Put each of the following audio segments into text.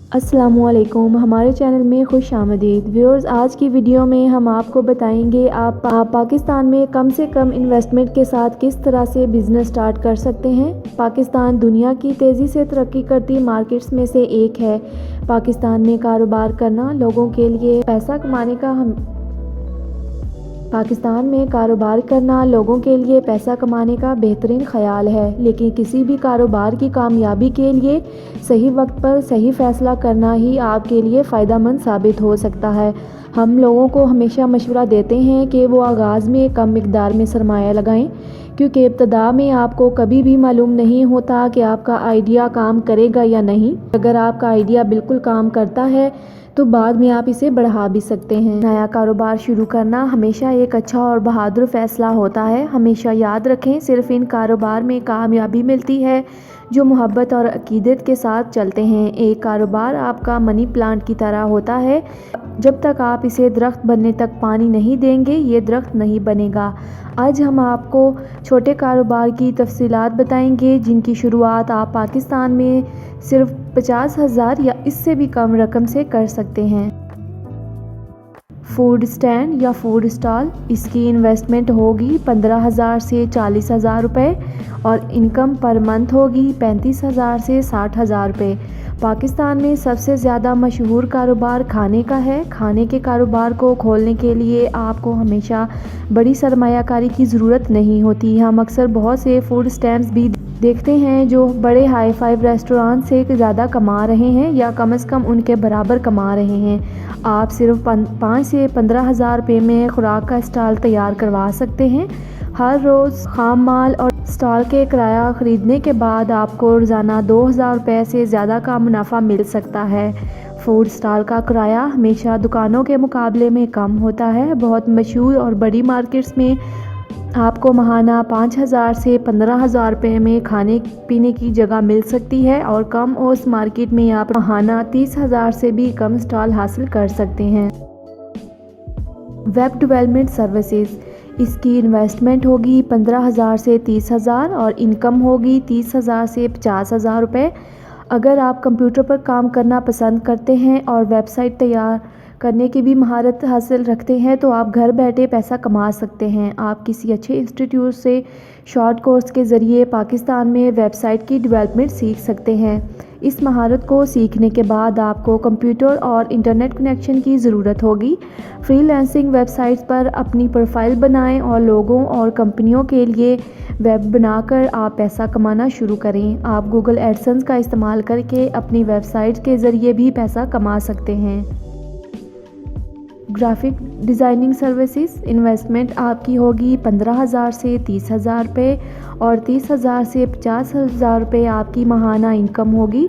अस्सलामु अलैकुम, हमारे चैनल में खुश आमदीद। व्यूअर्स, आज की वीडियो में हम आपको बताएंगे आप पाकिस्तान में कम से कम इन्वेस्टमेंट के साथ किस तरह से बिज़नेस स्टार्ट कर सकते हैं। पाकिस्तान दुनिया की तेज़ी से तरक्की करती मार्केट्स में से एक है। पाकिस्तान में कारोबार करना लोगों के लिए पैसा कमाने का पाकिस्तान में कारोबार करना लोगों के लिए पैसा कमाने का बेहतरीन ख्याल है, लेकिन किसी भी कारोबार की कामयाबी के लिए सही वक्त पर सही फ़ैसला करना ही आपके लिए फ़ायदेमंद साबित हो सकता है। हम लोगों को हमेशा मशवरा देते हैं कि वो आगाज़ में कम मिक़दार में सरमाया लगाएं, क्योंकि इब्तदा में आपको कभी भी मालूम नहीं होता कि आपका आइडिया काम करेगा या नहीं। अगर आपका आइडिया बिल्कुल काम करता है तो बाद में आप इसे बढ़ा भी सकते हैं। नया कारोबार शुरू करना हमेशा एक अच्छा और बहादुर फ़ैसला होता है। हमेशा याद रखें, सिर्फ़ इन कारोबार में कामयाबी मिलती है जो मोहब्बत और अकीदत के साथ चलते हैं। एक कारोबार आपका मनी प्लांट की तरह होता है। जब तक आप इसे दरख्त बनने तक पानी नहीं देंगे, ये दरख्त नहीं बनेगा। आज हम आपको छोटे कारोबार की तफसीलात बताएंगे जिनकी शुरुआत आप पाकिस्तान में सिर्फ 50,000 या इससे भी कम रकम से कर सकते हैं। फूड स्टैंड या फूड स्टॉल, इसकी इन्वेस्टमेंट होगी 15,000 से 40,000 रुपये और इनकम पर मंथ होगी 35,000 से 60,000 रुपये। पाकिस्तान में सबसे ज़्यादा मशहूर कारोबार खाने का है। खाने के कारोबार को खोलने के लिए आपको हमेशा बड़ी सरमायाकारी की ज़रूरत नहीं होती। हम अक्सर बहुत से फूड स्टैंड्स भी देखते हैं जो बड़े हाई फाइव रेस्टोरेंट से ज़्यादा कमा रहे हैं या कम से कम उनके बराबर कमा रहे हैं। आप सिर्फ 5 से 15,000 रुपये में खुराक का स्टॉल तैयार करवा सकते हैं। हर रोज़ खाम माल और स्टॉल के किराया ख़रीदने के बाद आपको रोज़ाना 2,000 रुपये से ज़्यादा का मुनाफा मिल सकता है। फूड स्टॉल का किराया हमेशा दुकानों के मुकाबले में कम होता है। बहुत मशहूर और बड़ी मार्केट्स में आपको माहाना 5,000 से 15,000 रुपये में खाने पीने की जगह मिल सकती है और कम ओस मार्केट में आप माहाना 30,000 से भी कम स्टॉल हासिल कर सकते हैं। वेब डेवलपमेंट सर्विसेज, इसकी इन्वेस्टमेंट होगी 15,000 से 30,000 और इनकम होगी 30,000 से 50,000 रुपये। अगर आप कंप्यूटर पर काम करना पसंद करते हैं और वेबसाइट तैयार करने की भी महारत हासिल रखते हैं तो आप घर बैठे पैसा कमा सकते हैं। आप किसी अच्छे इंस्टीट्यूट से शॉर्ट कोर्स के ज़रिए पाकिस्तान में वेबसाइट की डेवलपमेंट सीख सकते हैं। इस महारत को सीखने के बाद आपको कंप्यूटर और इंटरनेट कनेक्शन की ज़रूरत होगी। फ्रीलांसिंग वेबसाइट्स पर अपनी प्रोफाइल बनाएं और लोगों और कंपनियों के लिए वेब बनाकर आप पैसा कमाना शुरू करें। आप गूगल एडसेंस का इस्तेमाल करके अपनी वेबसाइट के ज़रिए भी पैसा कमा सकते हैं। ग्राफिक डिज़ाइनिंग सर्विसेज, इन्वेस्टमेंट आपकी होगी 15,000 से 30,000 रुपये और 30,000 से 50,000 रुपये आपकी माहाना इनकम होगी।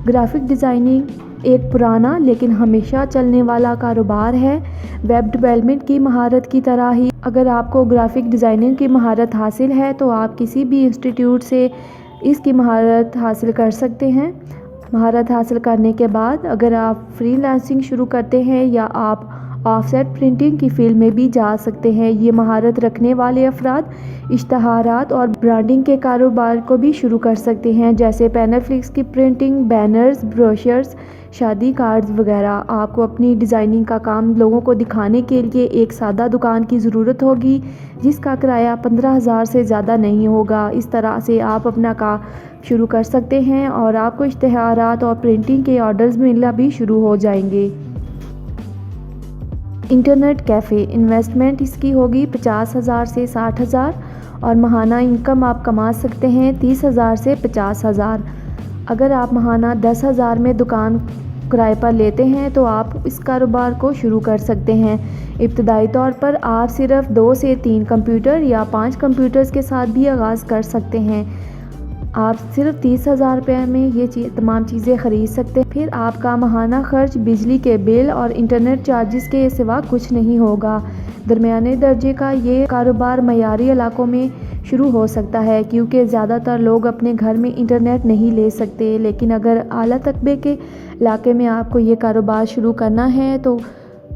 ग्राफिक डिज़ाइनिंग एक पुराना लेकिन हमेशा चलने वाला कारोबार है। वेब डेवलपमेंट की महारत की तरह ही अगर आपको ग्राफिक डिज़ाइनिंग की महारत हासिल है तो आप किसी भी इंस्टीट्यूट से इसकी महारत हासिल कर सकते हैं। महारत हासिल करने के बाद अगर आप फ्रीलांसिंग शुरू करते हैं या आप ऑफसेट प्रिंटिंग की फील्ड में भी जा सकते हैं। ये महारत रखने वाले अफराद इश्तहारात और ब्रांडिंग के कारोबार को भी शुरू कर सकते हैं, जैसे पैनाफ्लिक्स की प्रिंटिंग, बैनर्स, ब्रोशर्स, शादी कार्ड्स वगैरह। आपको अपनी डिज़ाइनिंग का काम लोगों को दिखाने के लिए एक सादा दुकान की ज़रूरत होगी जिसका किराया 15,000 से ज़्यादा नहीं होगा। इस तरह से आप अपना काम शुरू कर सकते हैं और आपको इश्तहारात और प्रिंटिंग के ऑर्डर्स मिलना भी शुरू हो जाएंगे। इंटरनेट कैफ़े, इन्वेस्टमेंट इसकी होगी 50,000 से 60,000 और माहाना इनकम आप कमा सकते हैं 30,000 से 50,000। अगर आप माहाना 10,000 में दुकान किराए पर लेते हैं तो आप इस कारोबार को शुरू कर सकते हैं। इब्तदाई तौर पर आप सिर्फ 2 से 3 कंप्यूटर या 5 कंप्यूटर्स के साथ भी आगाज़ कर सकते हैं। आप सिर्फ 30,000 रुपये में ये तमाम चीज़ें ख़रीद सकते हैं। फिर आपका माहाना खर्च बिजली के बिल और इंटरनेट चार्जेस के सिवा कुछ नहीं होगा। दरमियाने दर्जे का ये कारोबार मयारी इलाकों में शुरू हो सकता है क्योंकि ज़्यादातर लोग अपने घर में इंटरनेट नहीं ले सकते, लेकिन अगर आला तबके के इलाके में आपको ये कारोबार शुरू करना है तो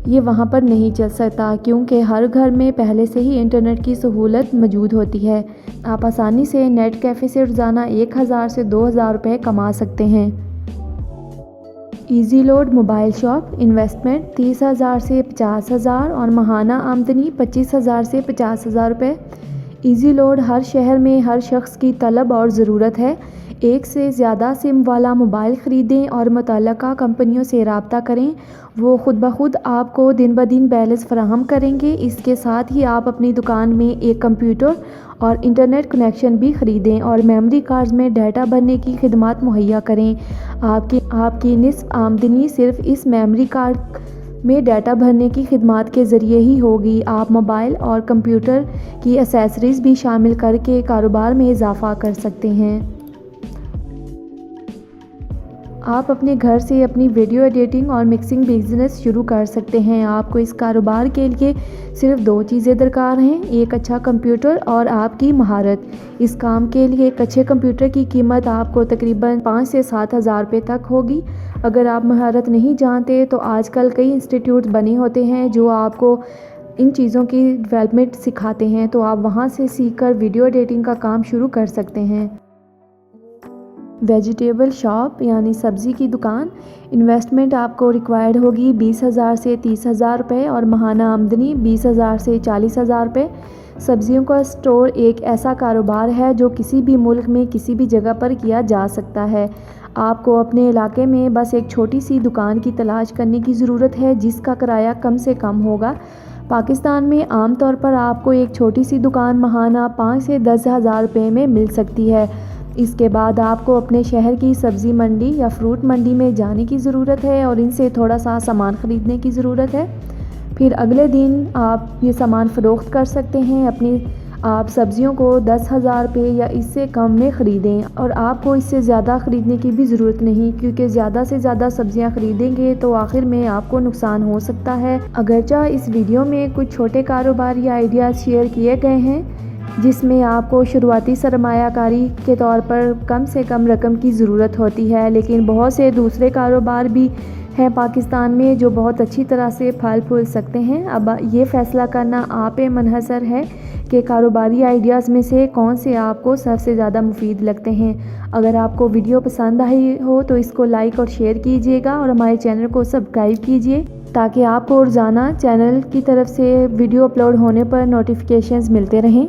ये वहाँ पर नहीं चल सकता क्योंकि हर घर में पहले से ही इंटरनेट की सहूलत मौजूद होती है। आप आसानी से नेट कैफ़े से रोज़ाना 1,000 से 2,000 रुपये कमा सकते हैं। Easy load mobile shop, investment 30,000 سے 50,000 اور ماہانہ آمدنی 25,000 سے 50,000 روپے۔ ایزی لوڈ ہر شہر میں ہر شخص کی طلب اور ضرورت ہے۔ ایک سے زیادہ سم والا موبائل خریدیں اور متعلقہ کمپنیوں سے رابطہ کریں، وہ خود بخود آپ کو دن بدن بیلنس فراہم کریں گے۔ اس کے ساتھ ہی آپ اپنی دکان میں ایک کمپیوٹر اور انٹرنیٹ کنیکشن بھی خریدیں اور میموری کارڈز میں ڈیٹا بھرنے کی خدمات مہیا کریں۔ آپ کی نصف آمدنی صرف اس میموری کارڈ میں ڈیٹا بھرنے کی خدمات کے ذریعے ہی ہوگی۔ آپ موبائل اور کمپیوٹر کی ایکسیسریز بھی شامل کر کے کاروبار میں اضافہ کر سکتے ہیں۔ آپ اپنے گھر سے اپنی ویڈیو ایڈیٹنگ اور مکسنگ بزنس شروع کر سکتے ہیں۔ آپ کو اس کاروبار کے لیے صرف 2 چیزیں درکار ہیں، ایک اچھا کمپیوٹر اور آپ کی مہارت۔ اس کام کے لیے ایک اچھے کمپیوٹر کی قیمت آپ کو تقریباً 5 سے 7,000 روپے تک ہوگی۔ اگر آپ مہارت نہیں جانتے تو آج کل کئی انسٹیٹیوٹ بنے ہوتے ہیں جو آپ کو ان چیزوں کی ڈیولپمنٹ سکھاتے ہیں، تو آپ وہاں سے سیکھ کر ویڈیو ایڈیٹنگ کا کام شروع کر سکتے ہیں۔ ویجیٹیبل شاپ یعنی سبزی کی دکان، انویسٹمنٹ آپ کو ریکوائرڈ ہوگی 20,000 سے 30,000 روپے اور ماہانہ آمدنی 20,000 سے 40,000 روپے۔ سبزیوں کا اسٹور ایک ایسا کاروبار ہے جو کسی بھی ملک میں کسی بھی جگہ پر کیا جا سکتا ہے۔ آپ کو اپنے علاقے میں بس ایک چھوٹی سی دکان کی تلاش کرنے کی ضرورت ہے جس کا کرایہ کم سے کم ہوگا۔ پاکستان میں عام طور پر آپ کو ایک چھوٹی سی دکان ماہانہ 5 سے 10,000 روپے میں مل سکتی ہے۔ اس کے بعد آپ کو اپنے شہر کی سبزی منڈی یا فروٹ منڈی میں جانے کی ضرورت ہے اور ان سے تھوڑا سا سامان خریدنے کی ضرورت ہے۔ پھر اگلے دن آپ یہ سامان فروخت کر سکتے ہیں۔ آپ سبزیوں کو 10,000 روپے یا اس سے کم میں خریدیں اور آپ کو اس سے زیادہ خریدنے کی بھی ضرورت نہیں، کیونکہ زیادہ سے زیادہ سبزیاں خریدیں گے تو آخر میں آپ کو نقصان ہو سکتا ہے۔ اگرچہ اس ویڈیو میں کچھ چھوٹے کاروباری آئیڈیاز شیئر کیے گئے ہیں جس میں آپ کو شروعاتی سرمایہ کاری کے طور پر کم سے کم رقم کی ضرورت ہوتی ہے، لیکن بہت سے دوسرے کاروبار بھی ہیں پاکستان میں جو بہت اچھی طرح سے پھل پھول سکتے ہیں۔ اب یہ فیصلہ کرنا آپ پہ منحصر ہے کہ کاروباری آئیڈیاز میں سے کون سے آپ کو سب سے زیادہ مفید لگتے ہیں۔ اگر آپ کو ویڈیو پسند آئی ہو تو اس کو لائک اور شیئر کیجیے گا اور ہمارے چینل کو سبسکرائب کیجیے تاکہ آپ کو روزانہ چینل کی طرف سے ویڈیو اپلوڈ ہونے پر نوٹیفیکیشنز ملتے رہیں۔